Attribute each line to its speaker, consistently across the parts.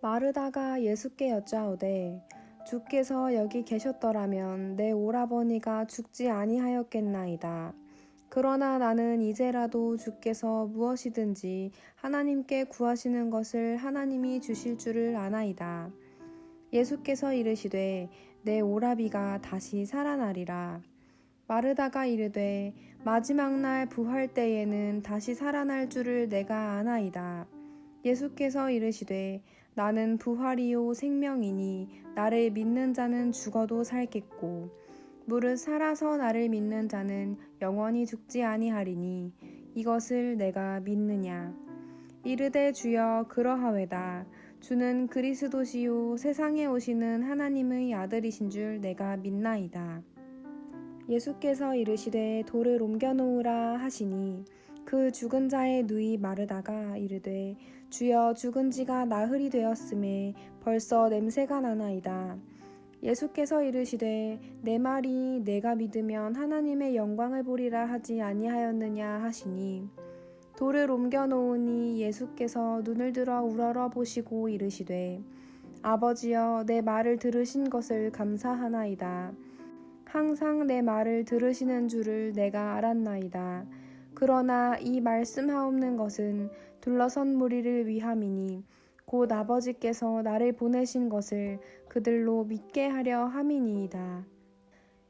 Speaker 1: 마르다가 예수께 여짜오되 주께서 여기 계셨더라면 내 오라버니가 죽지 아니하였겠나이다. 그러나 나는 이제라도 주께서 무엇이든지 하나님께 구하시는 것을 하나님이 주실 줄을 아나이다. 예수께서 이르시되 내 오라비가 다시 살아나리라. 마르다가 이르되 마지막 날 부활 때에는 다시 살아날 줄을 내가 아나이다. 예수께서 이르시되 나는 부활이요 생명이니 나를 믿는 자는 죽어도 살겠고 무릇 살아서 나를 믿는 자는 영원히 죽지 아니하리니 이것을 내가 믿느냐. 이르되 주여 그러하외다. 주는 그리스도시요 세상에 오시는 하나님의 아들이신 줄 내가 믿나이다. 예수께서 이르시되 돌을 옮겨놓으라 하시니 그 죽은 자의 누이 마르다가 이르되 주여 죽은 지가 나흘이 되었음에 벌써 냄새가 나나이다. 예수께서 이르시되 내 말이 내가 믿으면 하나님의 영광을 보리라 하지 아니하였느냐 하시니 돌을 옮겨 놓으니 예수께서 눈을 들어 우러러 보시고 이르시되 아버지여 내 말을 들으신 것을 감사하나이다. 항상 내 말을 들으시는 줄을 내가 알았나이다. 그러나 이 말씀하옵는 것은 둘러선 무리를 위함이니 곧 아버지께서 나를 보내신 것을 그들로 믿게 하려 함이니이다.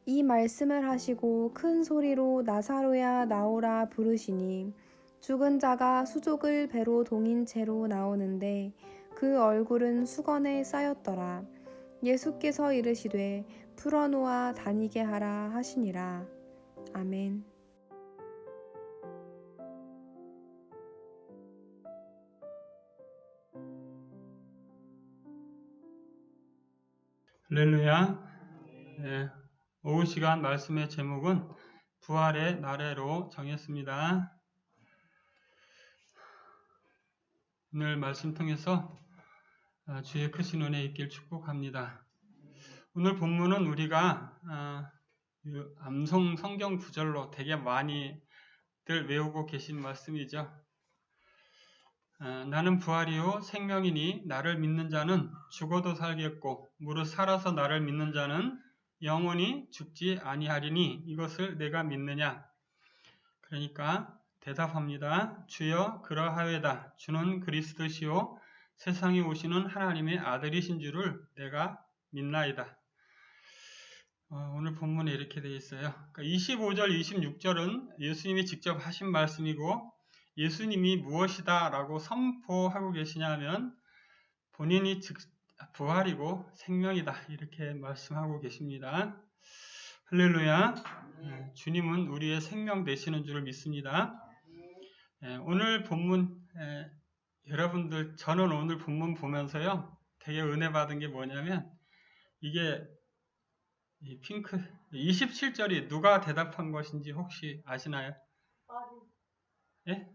Speaker 1: 이 말씀을 하시고 큰 소리로 나사로야 나오라 부르시니 죽은 자가 수족을 배로 동인 채로 나오는데 그 얼굴은 수건에 쌓였더라. 예수께서 이르시되 풀어놓아 다니게 하라 하시니라. 아멘.
Speaker 2: 할렐루야. 오후 시간 말씀의 제목은 부활의 나래로 정했습니다. 오늘 말씀 통해서 주의 크신 은혜 있길 축복합니다. 오늘 본문은 우리가 암송 성경 구절로 되게 많이들 외우고 계신 말씀이죠. 나는 부활이요 생명이니 나를 믿는 자는 죽어도 살겠고 무릇 살아서 나를 믿는 자는 영원히 죽지 아니하리니 이것을 내가 믿느냐. 그러니까 대답합니다. 주여 그러하외다. 주는 그리스도시요 세상에 오시는 하나님의 아들이신 줄을 내가 믿나이다. 오늘 본문에 이렇게 되어 있어요. 그러니까 25절, 26절은 예수님이 직접 하신 말씀이고 예수님이 무엇이다 라고 선포하고 계시냐면 본인이 부활이고 생명이다 이렇게 말씀하고 계십니다. 할렐루야. 주님은 우리의 생명 되시는 줄을 믿습니다. 오늘 본문 여러분들 저는 오늘 본문 보면서요 되게 은혜 받은 게 뭐냐면 이게 이 핑크 27절이 누가 대답한 것인지 혹시 아시나요? 예?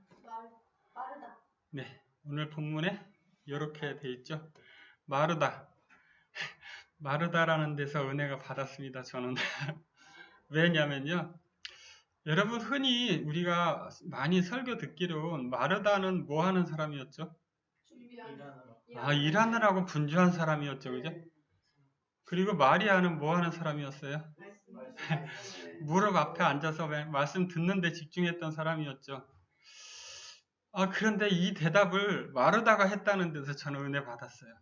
Speaker 3: 마르다.
Speaker 2: 네, 오늘 본문에 이렇게 돼 있죠. 마르다. 마르다라는 데서 은혜가 받았습니다. 저는. 왜냐면요. 여러분 흔히 우리가 많이 설교 듣기로는 마르다는 뭐 하는 사람이었죠? 일하느라고 분주한 사람이었죠. 그죠? 그리고 마리아는 뭐 하는 사람이었어요? 무릎 앞에 앉아서 말씀 듣는데 집중했던 사람이었죠. 그런데 이 대답을 마르다가 했다는 데서 저는 은혜 받았어요.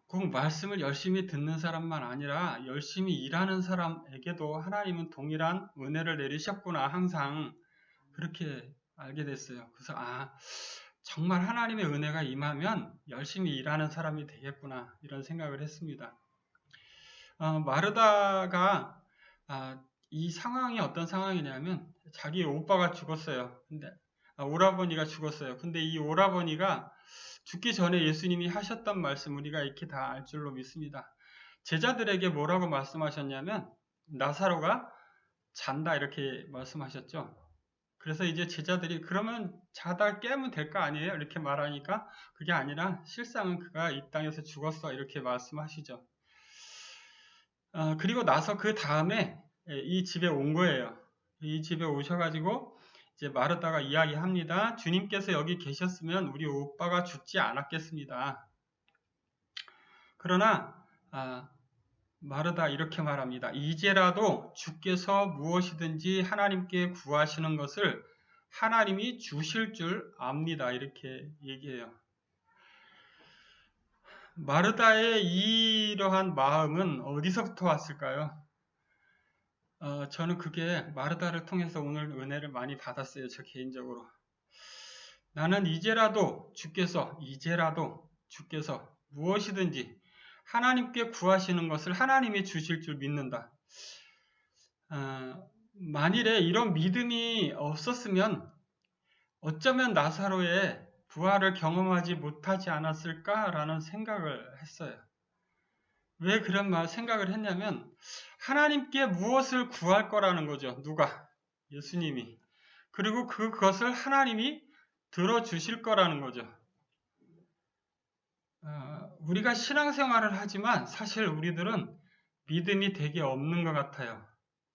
Speaker 2: 꼭 말씀을 열심히 듣는 사람만 아니라 열심히 일하는 사람에게도 하나님은 동일한 은혜를 내리셨구나 항상 그렇게 알게 됐어요. 그래서 정말 하나님의 은혜가 임하면 열심히 일하는 사람이 되겠구나 이런 생각을 했습니다. 마르다가 이 상황이 어떤 상황이냐면 자기 오빠가 죽었어요. 근데 오라버니가 죽었어요. 근데 이 오라버니가 죽기 전에 예수님이 하셨던 말씀 우리가 이렇게 다 알 줄로 믿습니다. 제자들에게 뭐라고 말씀하셨냐면 나사로가 잔다 이렇게 말씀하셨죠. 그래서 이제 제자들이 그러면 자다 깨면 될 거 아니에요? 이렇게 말하니까 그게 아니라 실상은 그가 이 땅에서 죽었어 이렇게 말씀하시죠. 그리고 나서 그 다음에 이 집에 온 거예요. 이 집에 오셔가지고 이제 마르다가 이야기합니다. 주님께서 여기 계셨으면 우리 오빠가 죽지 않았겠습니다. 그러나 마르다 이렇게 말합니다. 이제라도 주께서 무엇이든지 하나님께 구하시는 것을 하나님이 주실 줄 압니다. 이렇게 얘기해요. 마르다의 이러한 마음은 어디서부터 왔을까요? 저는 그게 마르다를 통해서 오늘 은혜를 많이 받았어요. 저 개인적으로. 나는 이제라도 주께서 무엇이든지 하나님께 구하시는 것을 하나님이 주실 줄 믿는다. 만일에 이런 믿음이 없었으면 어쩌면 나사로의 부활을 경험하지 못하지 않았을까라는 생각을 했어요. 왜 그런 생각을 했냐면 하나님께 무엇을 구할 거라는 거죠. 누가? 예수님이. 그리고 그것을 하나님이 들어주실 거라는 거죠. 우리가 신앙생활을 하지만 사실 우리들은 믿음이 되게 없는 것 같아요.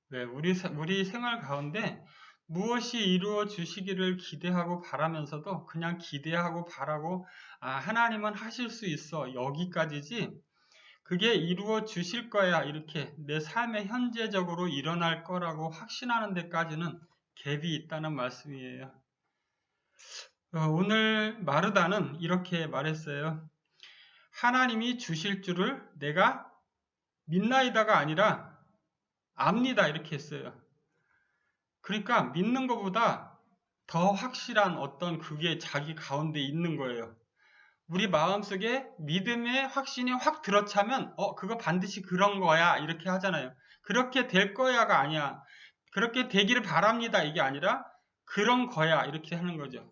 Speaker 2: 왜? 우리 생활 가운데 무엇이 이루어 주시기를 기대하고 바라면서도 그냥 기대하고 바라고 하나님은 하실 수 있어 여기까지지 그게 이루어 주실 거야 이렇게 내 삶에 현재적으로 일어날 거라고 확신하는 데까지는 갭이 있다는 말씀이에요. 오늘 마르다는 이렇게 말했어요. 하나님이 주실 줄을 내가 믿나이다가 아니라 압니다 이렇게 했어요. 그러니까 믿는 것보다 더 확실한 어떤 그게 자기 가운데 있는 거예요. 우리 마음속에 믿음의 확신이 확 들어차면 그거 반드시 그런 거야 이렇게 하잖아요. 그렇게 될 거야가 아니야. 그렇게 되기를 바랍니다 이게 아니라 그런 거야 이렇게 하는 거죠.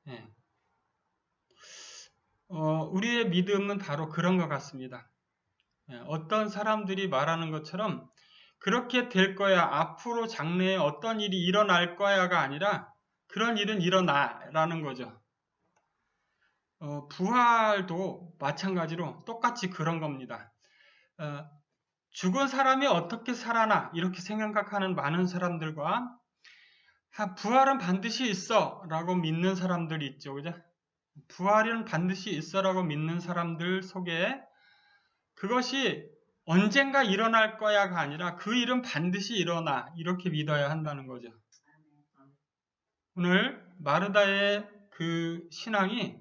Speaker 2: 네. 우리의 믿음은 바로 그런 것 같습니다. 어떤 사람들이 말하는 것처럼 그렇게 될 거야 앞으로 장래에 어떤 일이 일어날 거야가 아니라 그런 일은 일어나라는 거죠. 부활도 마찬가지로 똑같이 그런 겁니다. 죽은 사람이 어떻게 살아나 이렇게 생각하는 많은 사람들과 부활은 반드시 있어 라고 믿는 사람들이 있죠. 그죠? 부활은 반드시 있어 라고 믿는 사람들 속에 그것이 언젠가 일어날 거야가 아니라 그 일은 반드시 일어나 이렇게 믿어야 한다는 거죠. 오늘 마르다의 그 신앙이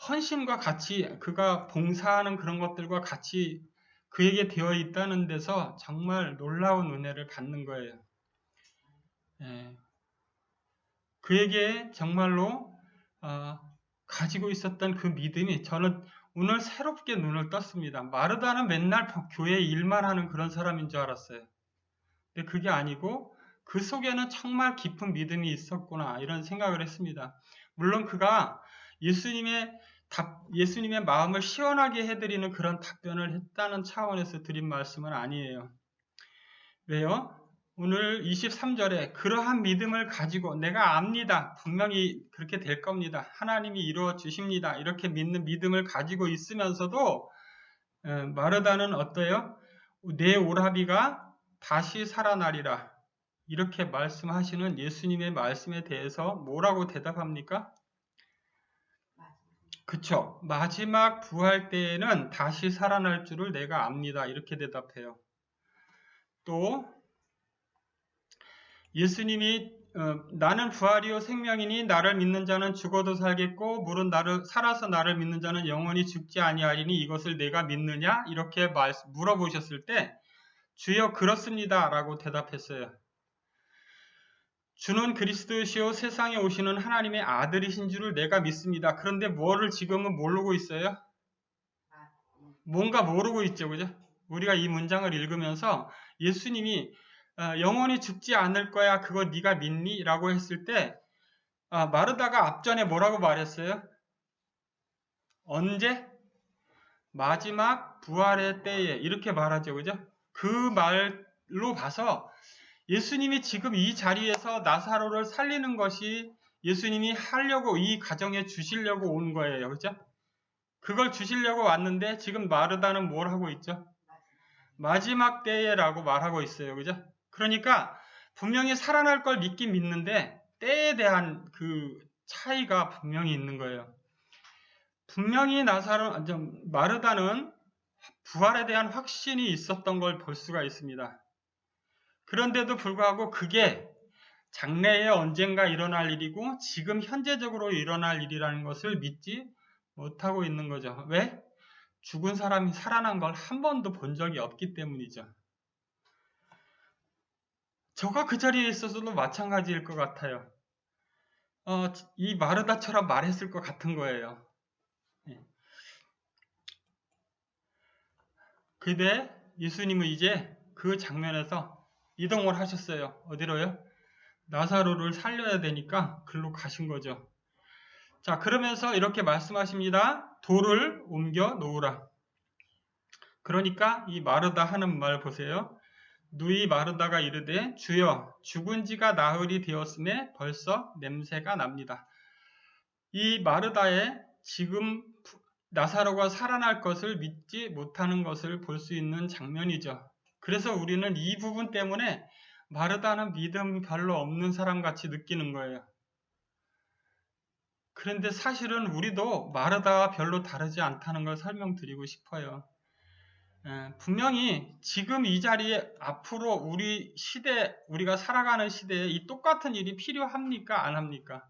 Speaker 2: 헌신과 같이 그가 봉사하는 그런 것들과 같이 그에게 되어 있다는 데서 정말 놀라운 은혜를 받는 거예요. 그에게 정말로 가지고 있었던 그 믿음이 저는 오늘 새롭게 눈을 떴습니다. 마르다는 맨날 교회 일만 하는 그런 사람인 줄 알았어요. 근데 그게 아니고 그 속에는 정말 깊은 믿음이 있었구나 이런 생각을 했습니다. 물론 그가 예수님의 마음을 시원하게 해드리는 그런 답변을 했다는 차원에서 드린 말씀은 아니에요. 왜요? 오늘 23절에 그러한 믿음을 가지고 내가 압니다. 분명히 그렇게 될 겁니다. 하나님이 이루어 주십니다. 이렇게 믿는 믿음을 가지고 있으면서도 마르다는 어때요? 내 오라비가 다시 살아나리라. 이렇게 말씀하시는 예수님의 말씀에 대해서 뭐라고 대답합니까? 그쵸. 마지막 부활 때에는 다시 살아날 줄을 내가 압니다. 이렇게 대답해요. 또 예수님이 나는 부활이요 생명이니 나를 믿는 자는 죽어도 살겠고 물은 살아서 나를 믿는 자는 영원히 죽지 아니하리니 이것을 내가 믿느냐? 이렇게 물어보셨을 때 주여 그렇습니다 라고 대답했어요. 주는 그리스도시요 세상에 오시는 하나님의 아들이신 줄을 내가 믿습니다. 그런데 뭐를 지금은 모르고 있어요? 뭔가 모르고 있죠. 그죠? 우리가 이 문장을 읽으면서 예수님이 영원히 죽지 않을 거야. 그거 네가 믿니? 라고 했을 때 마르다가 앞전에 뭐라고 말했어요? 언제? 마지막 부활의 때에 이렇게 말하죠. 그죠? 그 말로 봐서 예수님이 지금 이 자리에서 나사로를 살리는 것이 예수님이 하려고 이 가정에 주시려고 온 거예요. 그죠? 그걸 주시려고 왔는데 지금 마르다는 뭘 하고 있죠? 마지막 때에라고 말하고 있어요. 그죠? 그러니까 분명히 살아날 걸 믿긴 믿는데 때에 대한 그 차이가 분명히 있는 거예요. 분명히 마르다는 부활에 대한 확신이 있었던 걸 볼 수가 있습니다. 그런데도 불구하고 그게 장래에 언젠가 일어날 일이고 지금 현재적으로 일어날 일이라는 것을 믿지 못하고 있는 거죠. 왜? 죽은 사람이 살아난 걸 한 번도 본 적이 없기 때문이죠. 저가 그 자리에 있어서도 마찬가지일 것 같아요. 이 마르다처럼 말했을 것 같은 거예요. 근데 예수님은 이제 그 장면에서 이동을 하셨어요. 어디로요? 나사로를 살려야 되니까 글로 가신 거죠. 자, 그러면서 이렇게 말씀하십니다. 돌을 옮겨 놓으라. 그러니까 이 마르다 하는 말 보세요. 누이 마르다가 이르되 주여 죽은 지가 나흘이 되었음에 벌써 냄새가 납니다. 이 마르다의 지금 나사로가 살아날 것을 믿지 못하는 것을 볼 수 있는 장면이죠. 그래서 우리는 이 부분 때문에 마르다는 믿음 별로 없는 사람 같이 느끼는 거예요. 그런데 사실은 우리도 마르다와 별로 다르지 않다는 걸 설명드리고 싶어요. 분명히 지금 이 자리에 앞으로 우리가 살아가는 시대에 이 똑같은 일이 필요합니까? 안 합니까?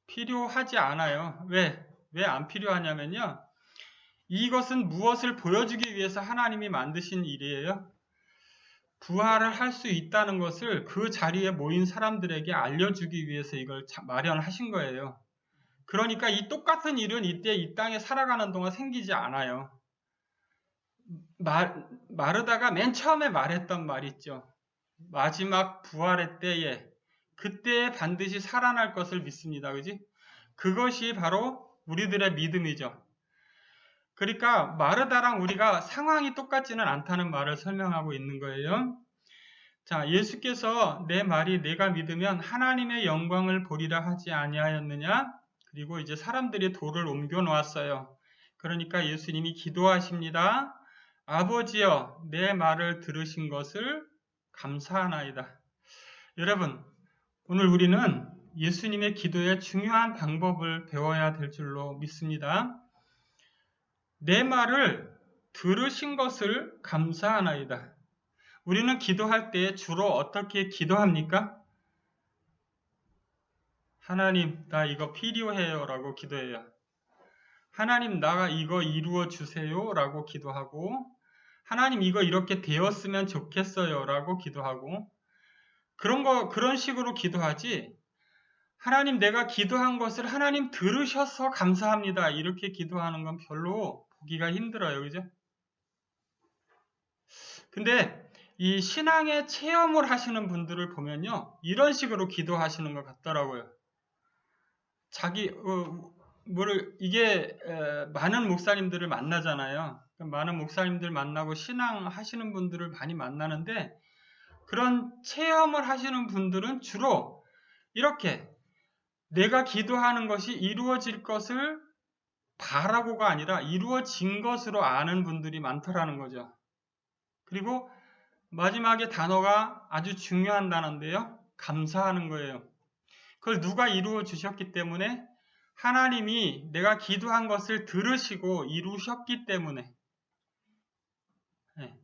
Speaker 2: 필요하지 않아요. 왜 안 필요하냐면요. 이것은 무엇을 보여주기 위해서 하나님이 만드신 일이에요? 부활을 할 수 있다는 것을 그 자리에 모인 사람들에게 알려주기 위해서 이걸 마련하신 거예요. 그러니까 이 똑같은 일은 이때 이 땅에 살아가는 동안 생기지 않아요. 마르다가 맨 처음에 말했던 말 있죠. 마지막 부활의 때에 그때에 반드시 살아날 것을 믿습니다. 그지? 그것이 바로 우리들의 믿음이죠. 그러니까 마르다랑 우리가 상황이 똑같지는 않다는 말을 설명하고 있는 거예요. 자, 예수께서 내 말이 내가 믿으면 하나님의 영광을 보리라 하지 아니하였느냐? 그리고 이제 사람들이 돌을 옮겨 놓았어요. 그러니까 예수님이 기도하십니다. 아버지여, 내 말을 들으신 것을 감사하나이다. 여러분, 오늘 우리는 예수님의 기도의 중요한 방법을 배워야 될 줄로 믿습니다. 내 말을 들으신 것을 감사하나이다. 우리는 기도할 때 주로 어떻게 기도합니까? 하나님, 나 이거 필요해요 라고 기도해요. 하나님, 나 이거 이루어 주세요 라고 기도하고, 하나님, 이거 이렇게 되었으면 좋겠어요 라고 기도하고, 그런 식으로 기도하지, 하나님, 내가 기도한 것을 하나님 들으셔서 감사합니다. 이렇게 기도하는 건 별로 보기가 힘들어요. 그죠? 근데 이 신앙의 체험을 하시는 분들을 보면요. 이런 식으로 기도하시는 것 같더라고요. 많은 목사님들을 만나잖아요. 많은 목사님들 만나고 신앙 하시는 분들을 많이 만나는데 그런 체험을 하시는 분들은 주로 이렇게 내가 기도하는 것이 이루어질 것을 바라고가 아니라 이루어진 것으로 아는 분들이 많더라는 거죠. 그리고 마지막에 단어가 아주 중요한 단어인데요. 감사하는 거예요. 그걸 누가 이루어 주셨기 때문에 하나님이 내가 기도한 것을 들으시고 이루셨기 때문에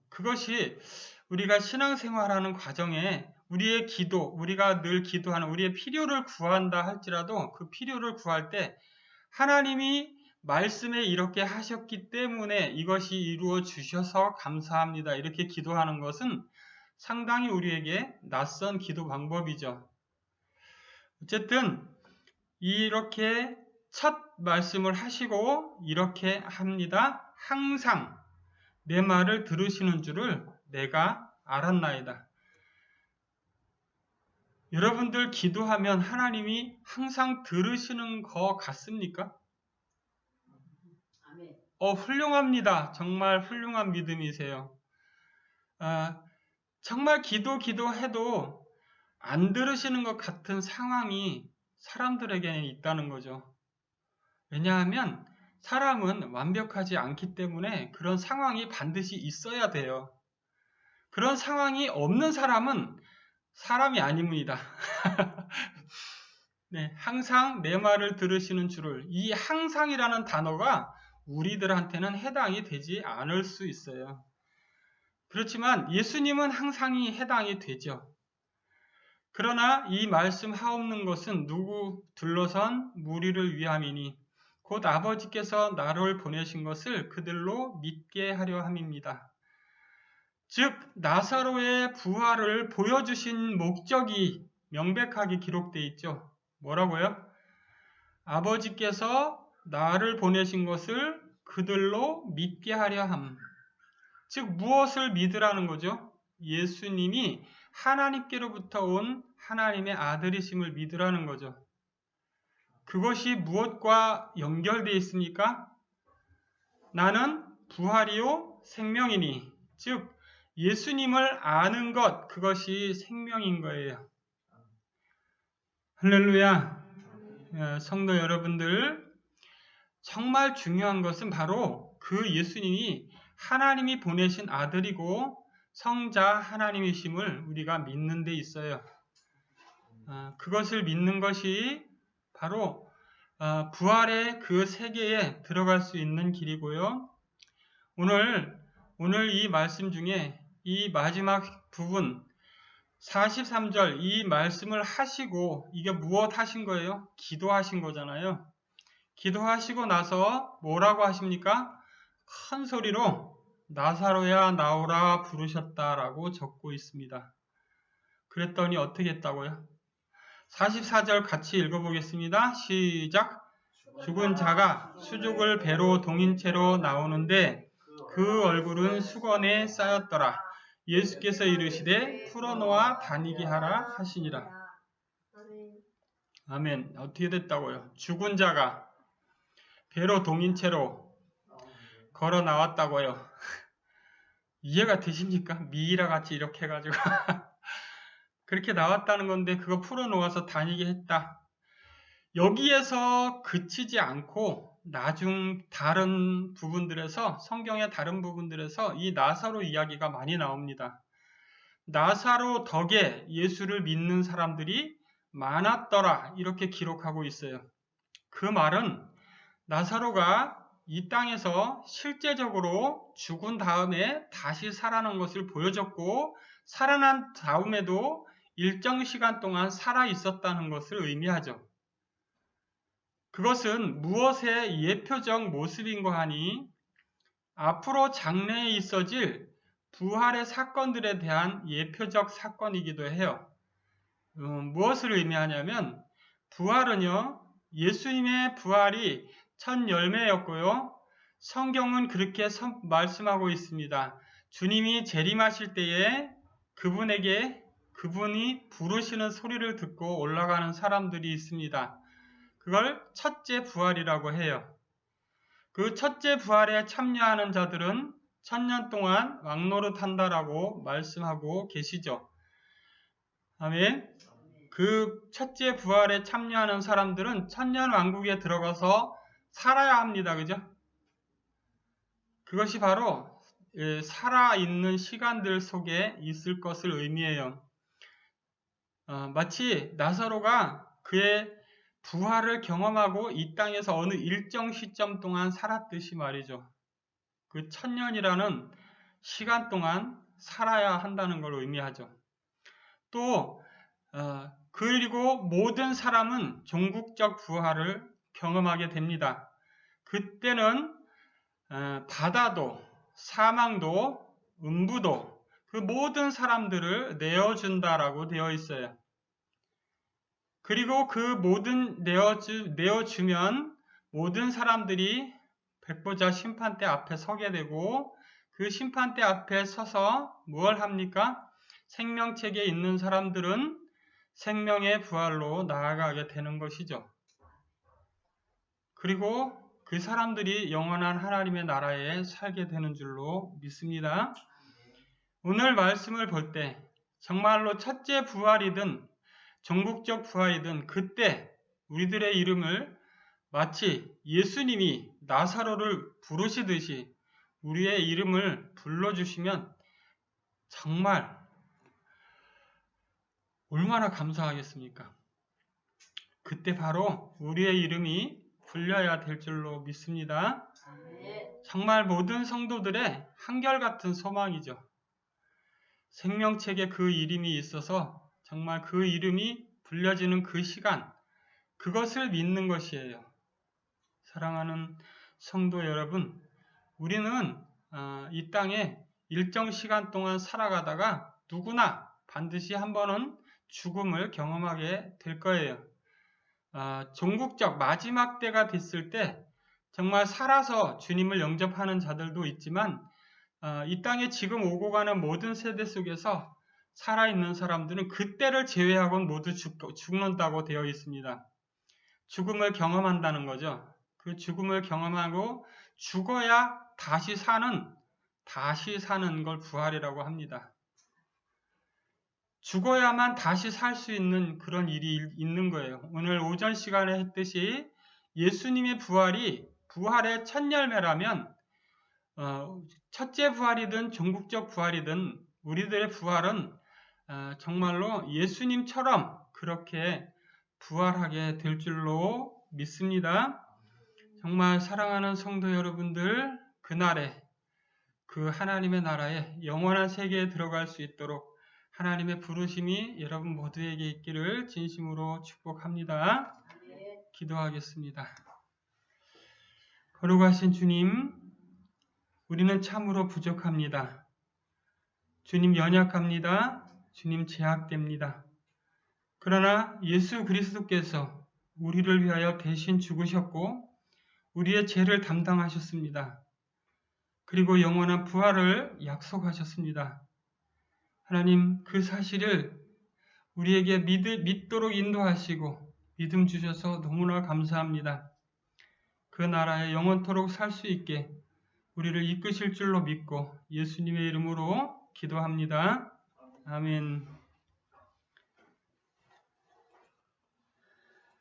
Speaker 2: 그것이 우리가 신앙생활하는 과정에 우리의 기도, 우리가 늘 기도하는 우리의 필요를 구한다 할지라도 그 필요를 구할 때 하나님이 말씀에 이렇게 하셨기 때문에 이것이 이루어 주셔서 감사합니다. 이렇게 기도하는 것은 상당히 우리에게 낯선 기도 방법이죠. 어쨌든 이렇게 첫 말씀을 하시고 이렇게 합니다. 항상 내 말을 들으시는 줄을 내가 알았나이다. 여러분들 기도하면 하나님이 항상 들으시는 것 같습니까? 훌륭합니다. 정말 훌륭한 믿음이세요. 정말 기도해도 안 들으시는 것 같은 상황이 사람들에게는 있다는 거죠. 왜냐하면 사람은 완벽하지 않기 때문에 그런 상황이 반드시 있어야 돼요. 그런 상황이 없는 사람은 사람이 아니문이다. 네, 항상 내 말을 들으시는 주를, 이 항상이라는 단어가 우리들한테는 해당이 되지 않을 수 있어요. 그렇지만 예수님은 항상이 해당이 되죠. 그러나 이 말씀 하옵는 것은 누구 둘러선 무리를 위함이니 곧 아버지께서 나를 보내신 것을 그들로 믿게 하려 함입니다. 즉 나사로의 부활을 보여주신 목적이 명백하게 기록되어 있죠. 뭐라고요? 아버지께서 나를 보내신 것을 그들로 믿게 하려 함. 즉 무엇을 믿으라는 거죠? 예수님이 하나님께로부터 온 하나님의 아들이심을 믿으라는 거죠. 그것이 무엇과 연결되어 있습니까? 나는 부활이요 생명이니, 즉 예수님을 아는 것, 그것이 생명인 거예요. 할렐루야. 성도 여러분들, 정말 중요한 것은 바로 그 예수님이 하나님이 보내신 아들이고 성자 하나님이심을 우리가 믿는 데 있어요. 그것을 믿는 것이 바로 부활의 그 세계에 들어갈 수 있는 길이고요. 오늘 이 말씀 중에 이 마지막 부분 43절 이 말씀을 하시고 이게 무엇 하신 거예요? 기도하신 거잖아요. 기도하시고 나서 뭐라고 하십니까? 큰 소리로 나사로야 나오라 부르셨다라고 적고 있습니다. 그랬더니 어떻게 했다고요? 44절 같이 읽어보겠습니다. 시작! 죽은 자가 수족을 배로 동인채로 나오는데 그 얼굴은 수건에 쌓였더라. 예수께서 이르시되 풀어놓아 다니게 하라 하시니라. 아멘. 어떻게 됐다고요? 죽은 자가 배로 동인채로 걸어 나왔다고요. 이해가 되십니까? 미이라 같이 이렇게 해가지고 그렇게 나왔다는 건데 그거 풀어놓아서 다니게 했다. 여기에서 그치지 않고 나중 다른 부분들에서 성경의 다른 부분들에서 이 나사로 이야기가 많이 나옵니다. 나사로 덕에 예수를 믿는 사람들이 많았더라 이렇게 기록하고 있어요. 그 말은 나사로가 이 땅에서 실제적으로 죽은 다음에 다시 살아난 것을 보여줬고 살아난 다음에도 일정 시간 동안 살아 있었다는 것을 의미하죠. 그것은 무엇의 예표적 모습인가 하니 앞으로 장래에 있어질 부활의 사건들에 대한 예표적 사건이기도 해요. 무엇을 의미하냐면 부활은요, 예수님의 부활이 첫 열매였고요. 성경은 그렇게 말씀하고 있습니다. 주님이 재림하실 때에 그분이 부르시는 소리를 듣고 올라가는 사람들이 있습니다. 그걸 첫째 부활이라고 해요. 그 첫째 부활에 참여하는 자들은 1000년 동안 왕노릇 한다라고 말씀하고 계시죠. 아멘. 그 첫째 부활에 참여하는 사람들은 천년 왕국에 들어가서 살아야 합니다. 그죠? 그것이 바로 살아있는 시간들 속에 있을 것을 의미해요. 마치 나사로가 그의 부활을 경험하고 이 땅에서 어느 일정 시점 동안 살았듯이 말이죠. 그 1000년이라는 시간 동안 살아야 한다는 걸 의미하죠. 또 그리고 모든 사람은 종국적 부활을 경험하게 됩니다. 그때는 바다도 사망도 음부도 그 모든 사람들을 내어준다라고 되어 있어요. 그리고 그 모든 내어주면 모든 사람들이 백보자 심판대 앞에 서게 되고 그 심판대 앞에 서서 뭘 합니까? 생명책에 있는 사람들은 생명의 부활로 나아가게 되는 것이죠. 그리고 그 사람들이 영원한 하나님의 나라에 살게 되는 줄로 믿습니다. 오늘 말씀을 볼 때 정말로 첫째 부활이든 종국적 부활이든 그때 우리들의 이름을 마치 예수님이 나사로를 부르시듯이 우리의 이름을 불러주시면 정말 얼마나 감사하겠습니까? 그때 바로 우리의 이름이 불려야 될 줄로 믿습니다. 정말 모든 성도들의 한결같은 소망이죠. 생명책에 그 이름이 있어서 정말 그 이름이 불려지는 그 시간, 그것을 믿는 것이에요. 사랑하는 성도 여러분, 우리는 이 땅에 일정 시간 동안 살아가다가 누구나 반드시 한 번은 죽음을 경험하게 될 거예요. 종국적 마지막 때가 됐을 때 정말 살아서 주님을 영접하는 자들도 있지만 이 땅에 지금 오고 가는 모든 세대 속에서 살아있는 사람들은 그때를 제외하고는 모두 죽는다고 되어 있습니다. 죽음을 경험한다는 거죠. 그 죽음을 경험하고 죽어야 다시 사는 걸 부활이라고 합니다. 죽어야만 다시 살 수 있는 그런 일이 있는 거예요. 오늘 오전 시간에 했듯이 예수님의 부활이 부활의 첫 열매라면 첫째 부활이든 종국적 부활이든 우리들의 부활은 정말로 예수님처럼 그렇게 부활하게 될 줄로 믿습니다. 정말 사랑하는 성도 여러분들, 그날에 그 하나님의 나라에 영원한 세계에 들어갈 수 있도록 하나님의 부르심이 여러분 모두에게 있기를 진심으로 축복합니다. 기도하겠습니다. 거룩하신 주님, 우리는 참으로 부족합니다. 주님 연약합니다. 주님 제약됩니다. 그러나 예수 그리스도께서 우리를 위하여 대신 죽으셨고 우리의 죄를 담당하셨습니다. 그리고 영원한 부활을 약속하셨습니다. 하나님, 그 사실을 우리에게 믿도록 인도하시고 믿음 주셔서 너무나 감사합니다. 그 나라에 영원토록 살 수 있게 우리를 이끄실 줄로 믿고 예수님의 이름으로 기도합니다. 아멘.